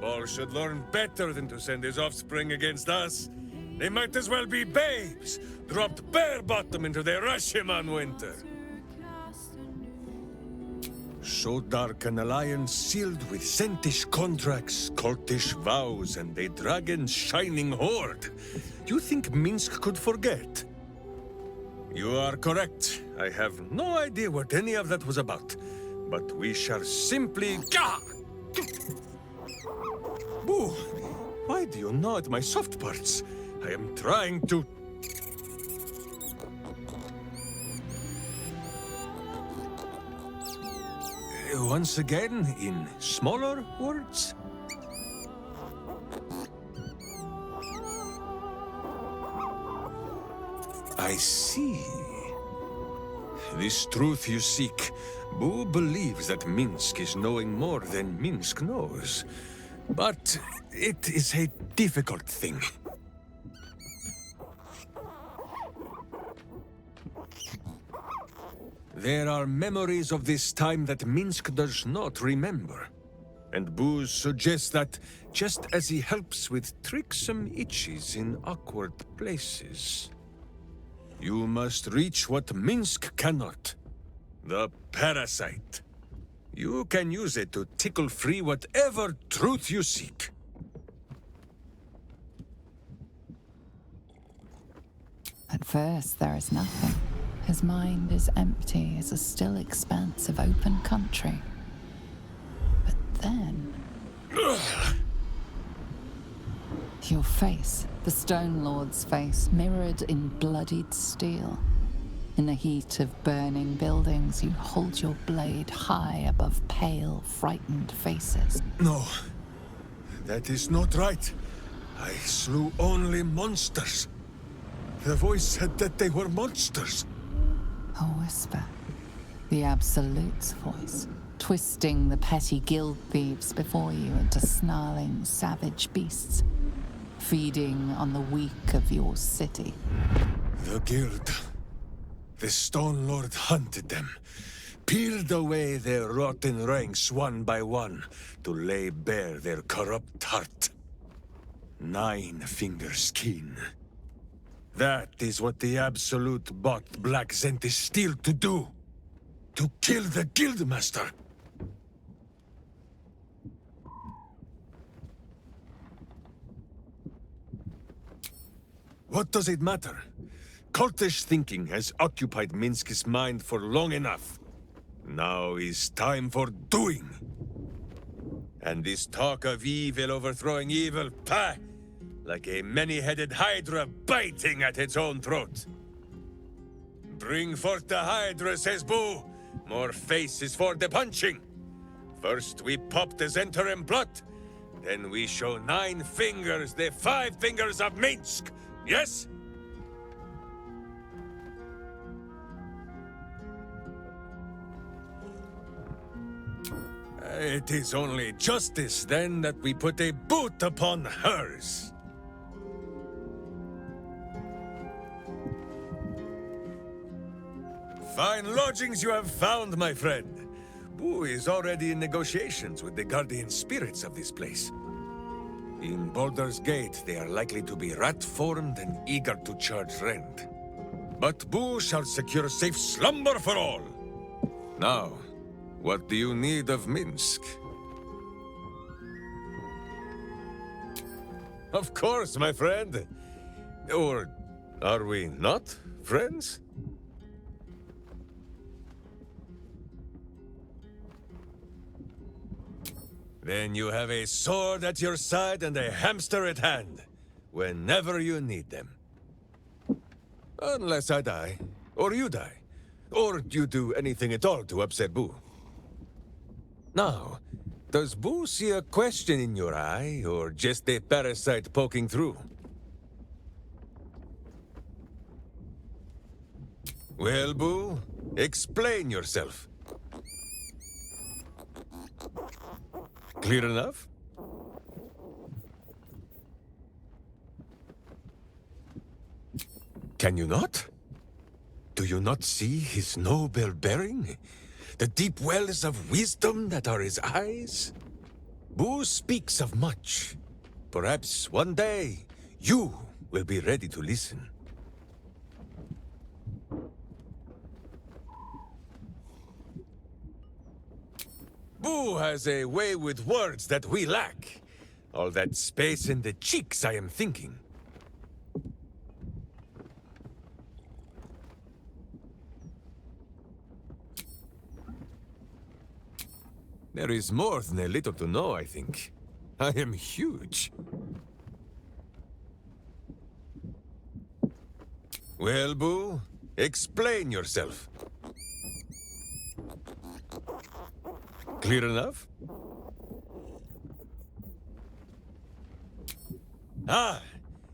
Ball should learn better than to send his offspring against us. They might as well be babes, dropped bare bottom into the Rashomon winter. So dark an alliance sealed with Sentish contracts, cultish vows, and a dragon's shining horde. You think Minsk could forget? You are correct. I have no idea what any of that was about. But we shall simply... Gah! Boo! Why do you gnaw at my soft parts? I am trying to... Once again, in smaller words? I see. This truth you seek. Boo believes that Minsk is knowing more than Minsk knows. But it is a difficult thing. There are memories of this time that Minsk does not remember. And Boo suggests that, just as he helps with tricksome itches in awkward places, you must reach what Minsk cannot. The parasite. You can use it to tickle free whatever truth you seek. At first, there is nothing. His mind is empty as a still expanse of open country. But then... Your face, the Stone Lord's face, mirrored in bloodied steel. In the heat of burning buildings, you hold your blade high above pale, frightened faces. No, that is not right. I slew only monsters. The voice said that they were monsters. A whisper. The Absolute's voice, twisting the petty guild thieves before you into snarling, savage beasts, feeding on the weak of your city. The guild. The Stone Lord hunted them, peeled away their rotten ranks one by one to lay bare their corrupt heart. 9 fingers keen. That is what the Absolute bought Black Zentish Steel to do. To kill the Guildmaster. What does it matter? Cultish thinking has occupied Minsk's mind for long enough. Now is time for doing. And this talk of evil overthrowing evil, pah! Like a many-headed hydra biting at its own throat. Bring forth the hydra, says Boo. More faces for the punching. First we pop the Zentarim blood. Then we show 9 fingers, the 5 fingers of Minsk. Yes? It is only justice, then, that we put a boot upon hers. Fine lodgings you have found, my friend. Boo is already in negotiations with the guardian spirits of this place. In Baldur's Gate, they are likely to be rat-formed and eager to charge rent. But Boo shall secure safe slumber for all. Now, what do you need of Minsk? Of course, my friend. Or are we not friends? Then you have a sword at your side and a hamster at hand, whenever you need them. Unless I die, or you die, or you do anything at all to upset Boo. Now, does Boo see a question in your eye, or just a parasite poking through? Well, Boo, explain yourself. Clear enough? Can you not? Do you not see his noble bearing? The deep wells of wisdom that are his eyes? Boo speaks of much. Perhaps one day, you will be ready to listen. Boo has a way with words that we lack. All that space in the cheeks, I am thinking. There is more than a little to know, I think. I am huge. Well, Boo, explain yourself. Clear enough? Ah,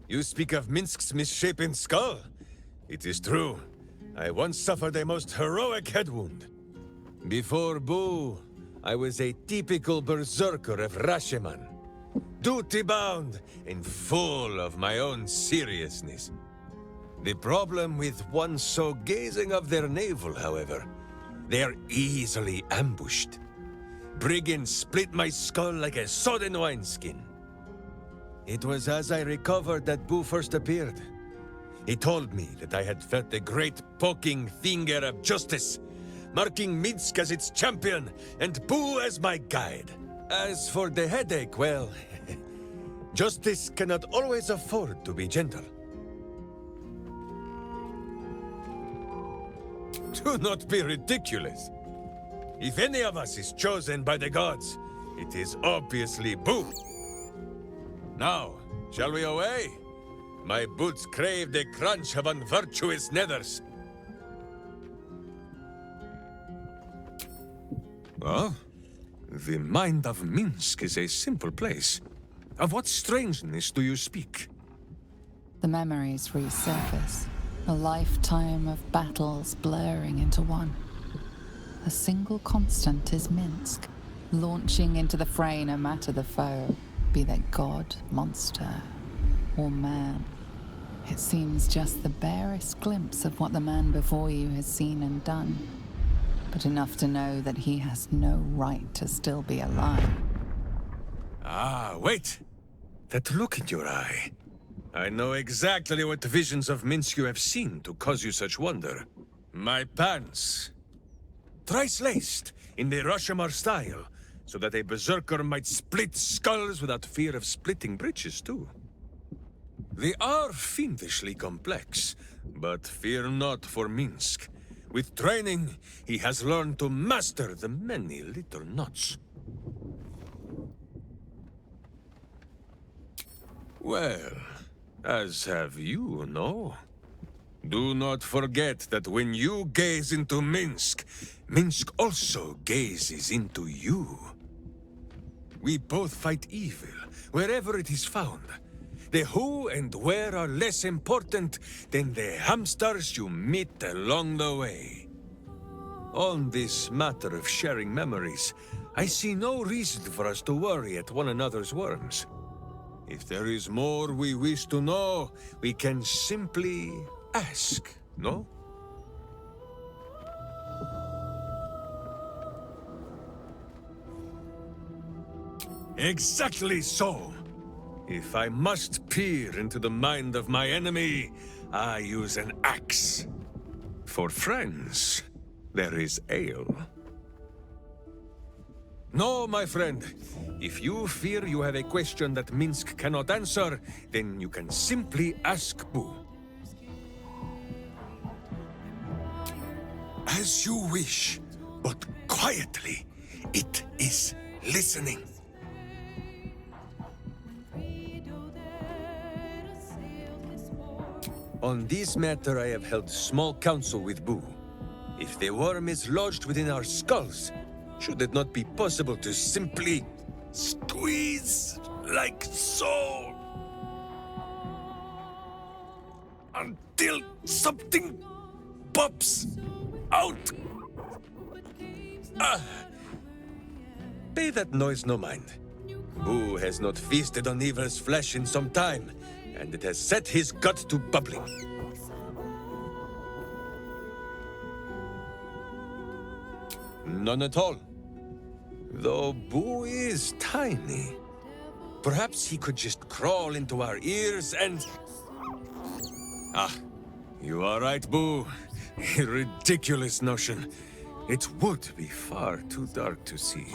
you speak of Minsk's misshapen skull. It is true. I once suffered a most heroic head wound. Before Boo, I was a typical berserker of Rashomon. Duty-bound and full of my own seriousness. The problem with one so gazing of their navel, however, they are easily ambushed. Brigands split my skull like a sodden wineskin. It was as I recovered that Boo first appeared. He told me that I had felt the great poking finger of justice, marking Minsk as its champion and Boo as my guide. As for the headache, well, justice cannot always afford to be gentle. Do not be ridiculous. If any of us is chosen by the gods, it is obviously Boo. Now, shall we away? My boots crave the crunch of unvirtuous nethers. Well, the mind of Minsk is a simple place. Of what strangeness do you speak? The memories resurface, a lifetime of battles blurring into one. A single constant is Minsk, launching into the fray no matter the foe, be they god, monster, or man. It seems just the barest glimpse of what the man before you has seen and done, but enough to know that he has no right to still be alive. Ah, wait! That look in your eye. I know exactly what visions of Minsk you have seen to cause you such wonder. My pants. Thrice-laced, in the Rashomon style, so that a berserker might split skulls without fear of splitting breeches, too. They are fiendishly complex, but fear not for Minsk. With training, he has learned to master the many little knots. Well, as have you, no? Do not forget that when you gaze into Minsk, Minsk also gazes into you. We both fight evil, wherever it is found. The who and where are less important than the hamsters you meet along the way. On this matter of sharing memories, I see no reason for us to worry at one another's worms. If there is more we wish to know, we can simply ask, no? Exactly so! If I must peer into the mind of my enemy, I use an axe. For friends, there is ale. No, my friend. If you fear you have a question that Minsk cannot answer, then you can simply ask Boo. As you wish, but quietly. It is listening. On this matter, I have held small council with Boo. If the worm is lodged within our skulls, should it not be possible to simply squeeze like so? Until something pops out. Pay that noise no mind. Boo has not feasted on evil's flesh in some time, and it has set his gut to bubbling. None at all. Though Boo is tiny. Perhaps he could just crawl into our ears and... Ah, you are right, Boo. A ridiculous notion. It would be far too dark to see.